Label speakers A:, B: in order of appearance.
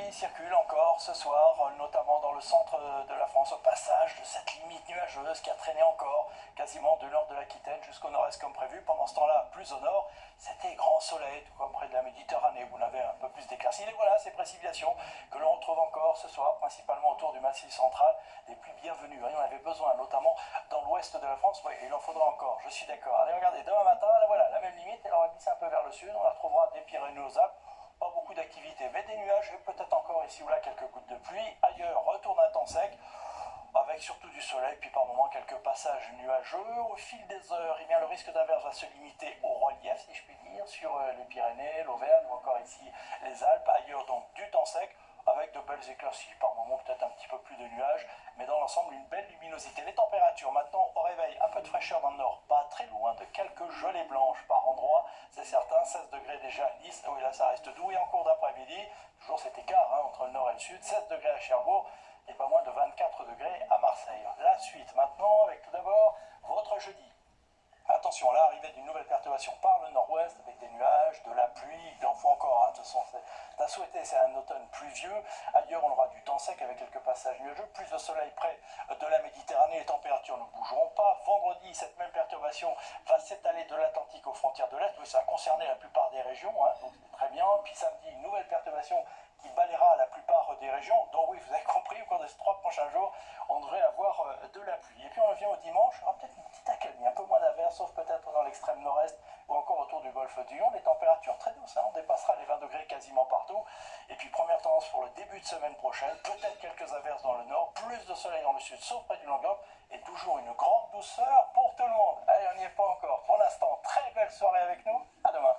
A: pluie circule encore ce soir, notamment dans le centre de la France, au passage de cette limite nuageuse qui a traîné encore quasiment de nord de l'Aquitaine jusqu'au nord-est comme prévu. Pendant ce temps-là, plus au nord, c'était grand soleil, tout comme près de la Méditerranée, où on avait un peu plus d'éclaircies. Et voilà, ces précipitations que l'on retrouve encore ce soir, principalement autour du Massif central, des pluies bienvenues. Il en avait besoin, notamment dans l'ouest de la France. Oui, il en faudra encore, je suis d'accord. Allez, regardez, demain matin, là, voilà, la même limite, elle aura glissé un peu vers le sud. On la retrouvera des Pyrénées aux Alpes. Pas beaucoup d'activité, mais des nuages et peut-être encore ici ou là quelques gouttes de pluie. Ailleurs, retourne à temps sec, avec surtout du soleil, puis par moments quelques passages nuageux. Au fil des heures, eh bien, le risque d'averse va se limiter au relief, si je puis dire, sur les Pyrénées, l'Auvergne ou encore ici les Alpes. Ailleurs, donc, du temps sec, avec de belles éclaircies, par moments peut-être un petit peu plus de nuages, mais dans l'ensemble une belle luminosité. Les températures maintenant au réveil, un peu de fraîcheur dans le nord, pas très loin de quelques gelées blanches par endroit, c'est certain, 16 degrés déjà à Nice, oui là ça reste doux, et en cours d'après-midi, toujours cet écart entre le nord et le sud, 16 degrés à Cherbourg, et pas moins de 24 degrés à Marseille. La suite maintenant, avec tout d'abord votre jeudi. Attention, là, arrivée d'une nouvelle perturbation par le nord-ouest avec des nuages, de la pluie, il en faut encore, de toute façon, t'as souhaité, c'est un automne pluvieux. Ailleurs, on aura du temps sec avec quelques passages nuageux, plus de soleil près de la Méditerranée, les températures ne bougeront pas. Vendredi, cette même perturbation va s'étaler de l'Atlantique aux frontières de l'Est, oui, ça va concerner la plupart des régions, donc c'est très bien. Puis samedi, une nouvelle perturbation qui balayera la plupart des régions, donc oui, vous avez compris, au cours de ces 3 prochains jours, on devrait avoir de la pluie. Et puis on vient au dimanche, il y aura peut-être une petite accalmie, un peu moins d'averse, sauf peut-être dans l'extrême nord-est ou encore autour du golfe du Lion. Les températures très douces, on dépassera les 20 degrés quasiment partout. Et puis première tendance pour le début de semaine prochaine, peut-être quelques averses dans le nord, plus de soleil dans le sud, sauf près du Languedoc, et toujours une grande douceur pour tout le monde. Allez, on n'y est pas encore. Pour l'instant, très belle soirée avec nous, à demain.